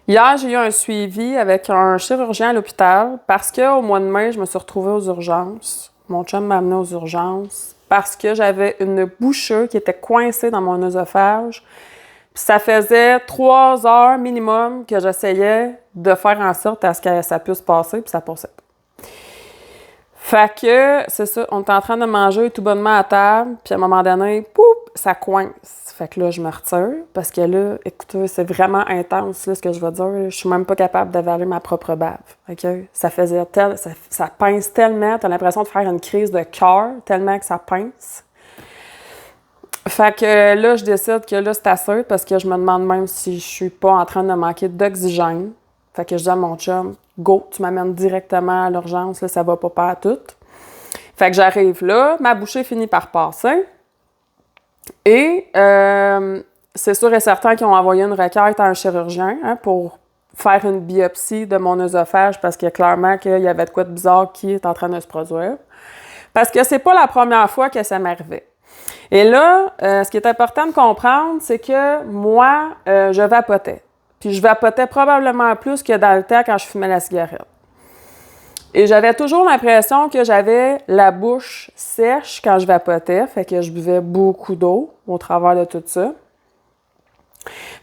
Hier, j'ai eu un suivi avec un chirurgien à l'hôpital parce qu'au mois de mai, je me suis retrouvée aux urgences. Mon chum m'a amenée aux urgences parce que j'avais une bouchée qui était coincée dans mon œsophage. Puis ça faisait 3 heures minimum que j'essayais de faire en sorte à ce que ça puisse passer, puis ça passait pas. Fait que, c'est ça, on est en train de manger tout bonnement à table, puis à un moment donné, poup, ça coince. Fait que là, je me retire, parce que là, écoutez, c'est vraiment intense, là, ce que je veux dire. Je suis même pas capable d'avaler ma propre bave, OK? Ça faisait ça pince tellement, t'as l'impression de faire une crise de cœur, tellement que ça pince. Fait que là, je décide que là, c'est assez, parce que je me demande même si je suis pas en train de manquer d'oxygène. Fait que je dis à mon chum, go, tu m'amènes directement à l'urgence, là, ça va pas tout. Fait que j'arrive là, ma bouchée finit par passer. Et c'est sûr et certain qu'ils ont envoyé une requête à un chirurgien pour faire une biopsie de mon œsophage parce que clairement qu'il y avait de quoi de bizarre qui est en train de se produire. Parce que c'est pas la première fois que ça m'arrivait. Et là, ce qui est important de comprendre, c'est que moi, je vapotais. Puis je vapotais probablement plus que dans le temps quand je fumais la cigarette. Et j'avais toujours l'impression que j'avais la bouche sèche quand je vapotais, fait que je buvais beaucoup d'eau au travers de tout ça.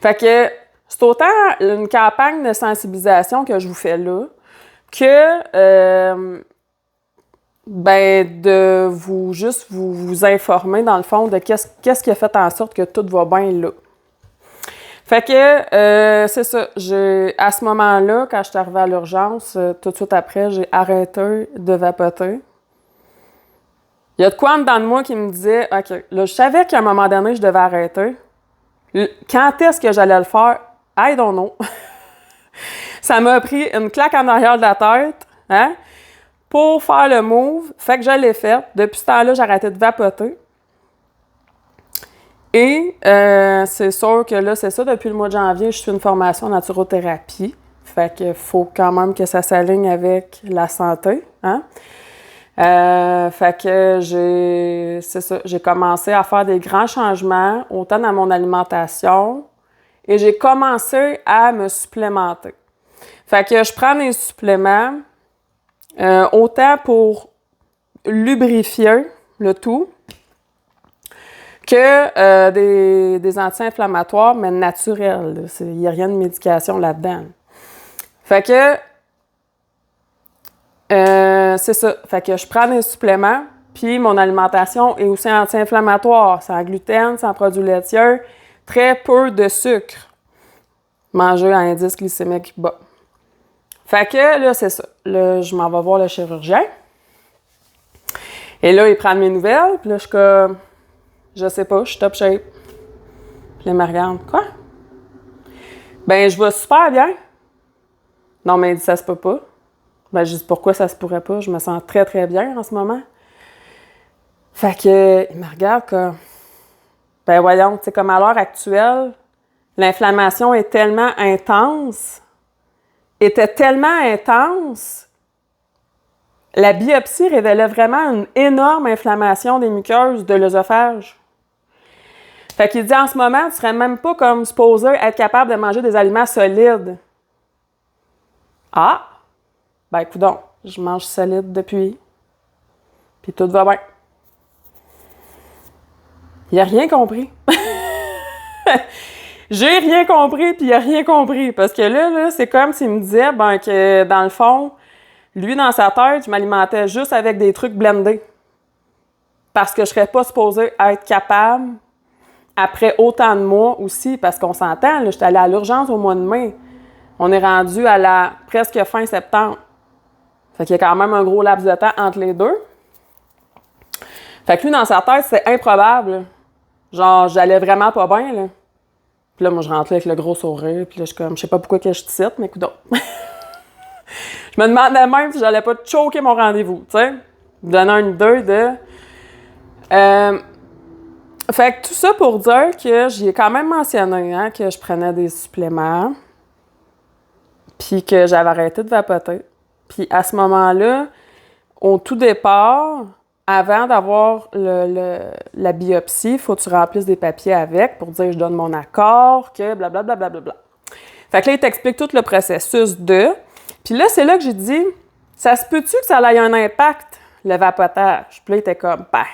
Fait que c'est autant une campagne de sensibilisation que je vous fais là, que de vous informer dans le fond de qu'est-ce qui a fait en sorte que tout va bien là. Fait que, c'est ça, à ce moment-là, quand je suis arrivée à l'urgence, tout de suite après, j'ai arrêté de vapoter. Il y a de quoi en dedans de moi qui me disait, OK, là, je savais qu'à un moment donné, je devais arrêter. Quand est-ce que j'allais le faire? I don't know. Ça m'a pris une claque en arrière de la tête, hein, pour faire le move. Fait que je l'ai fait. Depuis ce temps-là, j'ai arrêté de vapoter. Et c'est sûr que là, c'est ça, depuis le mois de janvier, je suis une formation en naturothérapie. Fait qu'il faut quand même que ça s'aligne avec la santé, hein? Fait que j'ai commencé à faire des grands changements, autant dans mon alimentation, et j'ai commencé à me supplémenter. Fait que je prends des suppléments, autant pour lubrifier le tout, que des anti-inflammatoires, mais naturels. Il n'y a rien de médication là-dedans. Fait que, c'est ça. Fait que je prends des suppléments, puis mon alimentation est aussi anti-inflammatoire, sans gluten, sans produits laitiers, très peu de sucre. Manger à indice glycémique bas. Fait que, là, c'est ça. Là, je m'en vais voir le chirurgien. Et là, il prend mes nouvelles, puis là, je suis comme... Je sais pas, je suis top shape. Puis là, il me regarde. Quoi? Ben, je vais super bien. Non, mais il dit, ça se peut pas. Ben, je dis, pourquoi ça se pourrait pas? Je me sens très, très bien en ce moment. Fait que, il me regarde comme, ben, voyons, tu sais, comme à l'heure actuelle, l'inflammation est tellement intense, la biopsie révélait vraiment une énorme inflammation des muqueuses de l'œsophage. Fait qu'il dit, en ce moment, tu serais même pas comme supposé être capable de manger des aliments solides. Ah! Ben, coudonc, je mange solide depuis. Puis tout va bien. Il a rien compris. J'ai rien compris, puis il a rien compris. Parce que là, c'est comme s'il me disait, ben, que dans le fond, lui, dans sa tête, je m'alimentais juste avec des trucs blendés. Parce que je serais pas supposée être capable, après autant de mois aussi, parce qu'on s'entend, là, j'étais allée à l'urgence au mois de mai. On est rendu à la presque fin septembre. Fait qu'il y a quand même un gros laps de temps entre les deux. Fait que lui, dans sa tête, c'est improbable. Là. Genre, j'allais vraiment pas bien, là. Puis là, moi, je rentrais avec le gros sourire, puis là, je suis comme, je sais pas pourquoi que je te cite, mais écoute. Je me demandais même si j'allais pas te choquer mon rendez-vous, tu sais. Me donner une idée de... Fait que tout ça pour dire que j'y ai quand même mentionné, hein, que je prenais des suppléments, puis que j'avais arrêté de vapoter. Puis à ce moment-là, au tout départ, avant d'avoir la biopsie, il faut que tu remplisses des papiers avec pour dire je donne mon accord, que blablabla. Fait que là, il t'explique tout le processus de... Puis là, c'est là que j'ai dit, ça se peut-tu que ça ait un impact, le vapotage? Puis là, il était comme, ben,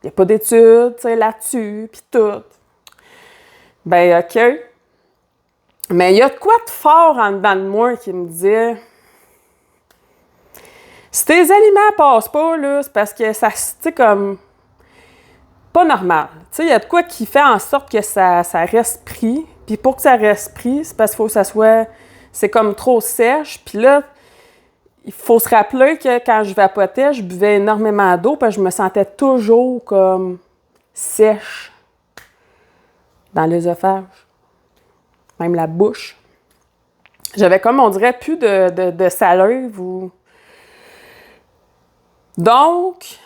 il n'y a pas d'études, tu sais, là-dessus, puis tout. Ben, OK. Mais il y a de quoi de fort en dedans de moi qui me dit, si tes aliments passent pas, là, c'est parce que ça, tu sais, comme, pas normal. Tu sais, il y a de quoi qui fait en sorte que ça reste pris. Puis pour que ça reste pris, c'est parce qu'il faut que ça soit, c'est comme trop sèche. Puis là, il faut se rappeler que quand je vapotais, je buvais énormément d'eau parce que je me sentais toujours comme sèche dans l'œsophage, même la bouche. J'avais comme, on dirait, plus de salive ou... Donc,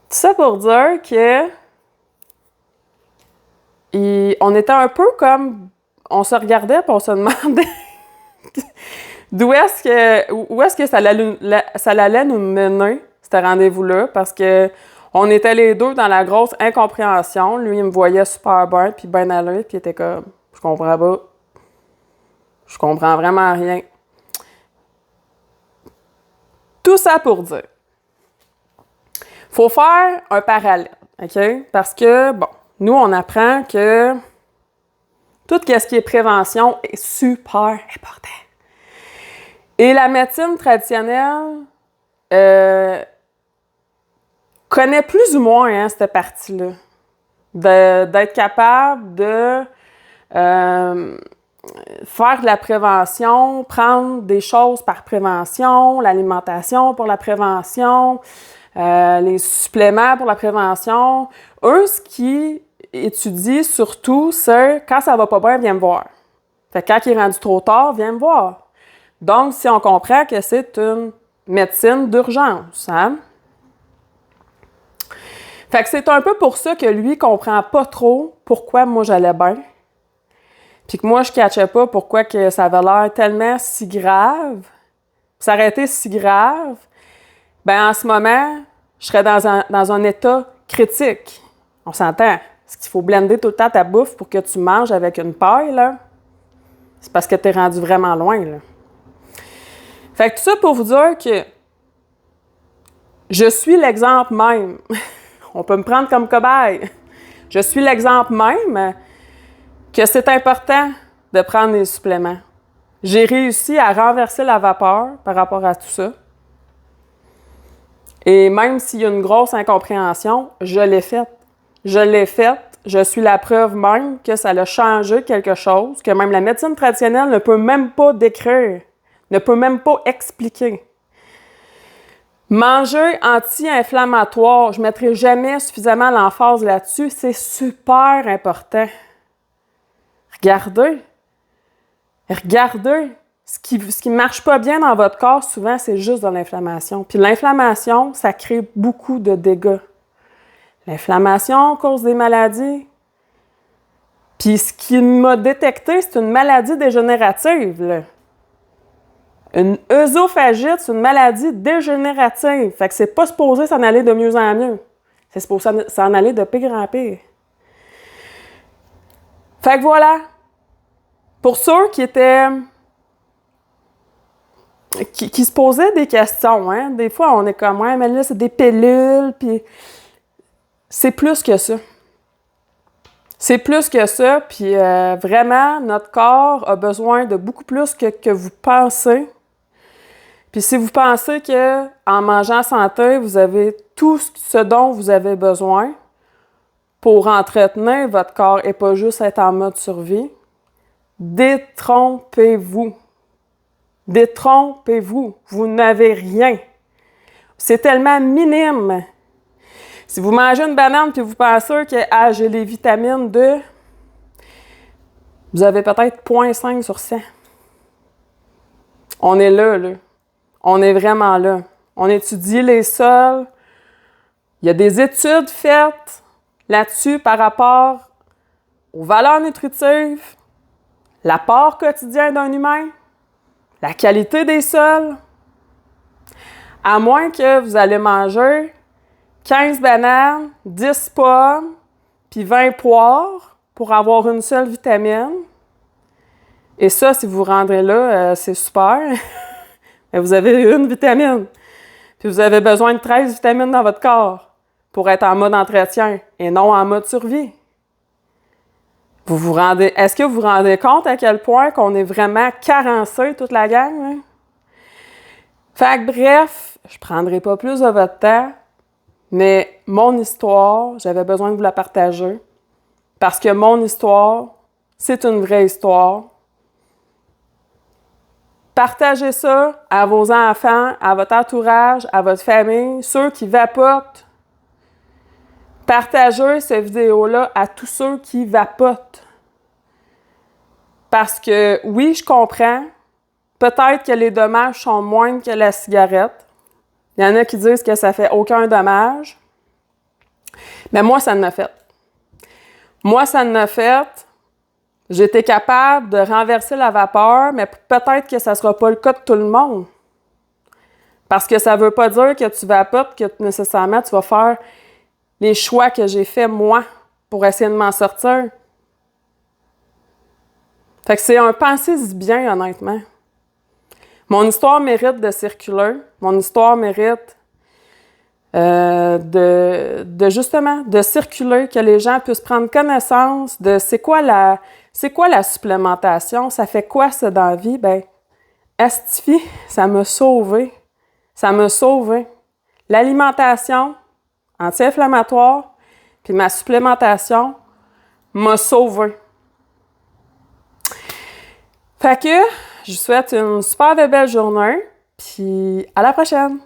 tout ça pour dire que on était un peu comme... On se regardait et on se demandait où est-ce que ça allait nous mener, ce rendez-vous-là, parce que on était les deux dans la grosse incompréhension. Lui, il me voyait super bien, puis bien allé, puis il était comme, je comprends pas. Je comprends vraiment rien. Tout ça pour dire, faut faire un parallèle, OK? Parce que, bon, nous, on apprend que tout ce qui est prévention est super important. Et la médecine traditionnelle connaît plus ou moins cette partie-là. D'être capable de faire de la prévention, prendre des choses par prévention, l'alimentation pour la prévention, les suppléments pour la prévention. Eux, ce qu'ils étudient surtout, c'est quand ça va pas bien, viens me voir. Fait que quand il est rendu trop tard, viens me voir. Donc, si on comprend que c'est une médecine d'urgence, hein? Fait que c'est un peu pour ça que lui comprend pas trop pourquoi moi j'allais bien. Puis que moi je catchais pas pourquoi que ça avait l'air tellement si grave. Ça aurait été si grave. Ben en ce moment, je serais dans un état critique. On s'entend. Est-ce qu'il faut blender tout le temps ta bouffe pour que tu manges avec une paille, là? C'est parce que t'es rendu vraiment loin, là. Fait que tout ça pour vous dire que je suis l'exemple même. On peut me prendre comme cobaye. Je suis l'exemple même que c'est important de prendre des suppléments. J'ai réussi à renverser la vapeur par rapport à tout ça. Et même s'il y a une grosse incompréhension, je l'ai faite. Je l'ai faite. Je suis la preuve même que ça a changé quelque chose, que même la médecine traditionnelle ne peut même pas décrire, ne peut même pas expliquer. Manger anti-inflammatoire, je ne mettrai jamais suffisamment l'emphase là-dessus, c'est super important. Regardez. Ce qui marche pas bien dans votre corps, souvent, c'est juste de l'inflammation. Puis l'inflammation, ça crée beaucoup de dégâts. L'inflammation cause des maladies. Puis ce qui m'a détecté, c'est une maladie dégénérative, là. Une œsophagite, c'est une maladie dégénérative. Fait que c'est pas supposé s'en aller de mieux en mieux. C'est supposé s'en aller de pire en pire. Fait que voilà. Pour ceux qui étaient... qui se posaient des questions, hein. Des fois, on est comme, ouais, mais là, c'est des pilules, puis... C'est plus que ça. C'est plus que ça, puis vraiment, notre corps a besoin de beaucoup plus que vous pensez. Puis si vous pensez qu'en mangeant santé, vous avez tout ce dont vous avez besoin pour entretenir votre corps et pas juste être en mode survie, détrompez-vous. Détrompez-vous. Vous n'avez rien. C'est tellement minime. Si vous mangez une banane et vous pensez que j'ai les vitamines de, vous avez peut-être 0,5 sur 100. On est là. On est vraiment là. On étudie les sols. Il y a des études faites là-dessus par rapport aux valeurs nutritives, l'apport quotidien d'un humain, la qualité des sols. À moins que vous allez manger 15 bananes, 10 pommes, puis 20 poires pour avoir une seule vitamine, Et ça, si vous vous rendrez là, c'est super. Mais vous avez une vitamine. Puis vous avez besoin de 13 vitamines dans votre corps pour être en mode entretien et non en mode survie. Est-ce que vous vous rendez compte à quel point qu'on est vraiment carencé, toute la gang? Hein? Fait que bref, je ne prendrai pas plus de votre temps, mais mon histoire, j'avais besoin de vous la partager parce que mon histoire, c'est une vraie histoire. Partagez ça à vos enfants, à votre entourage, à votre famille, ceux qui vapotent. Partagez cette vidéo-là à tous ceux qui vapotent. Parce que, oui, je comprends, peut-être que les dommages sont moindres que la cigarette. Il y en a qui disent que ça fait aucun dommage. Mais moi, ça en a fait. Moi, ça en a fait. J'étais capable de renverser la vapeur, mais peut-être que ça ne sera pas le cas de tout le monde. Parce que ça ne veut pas dire que tu vapotes, que nécessairement tu vas faire les choix que j'ai faits, moi, pour essayer de m'en sortir. Fait que c'est un pensez-y bien, honnêtement. Mon histoire mérite de circuler. Mon histoire mérite justement de circuler, que les gens puissent prendre connaissance de c'est quoi la supplémentation, ça fait quoi ça dans la vie? Ben, Astifi, ça m'a sauvé. Ça m'a sauvé. L'alimentation anti-inflammatoire, puis ma supplémentation m'a sauvé. Fait que je vous souhaite une super belle journée, puis à la prochaine!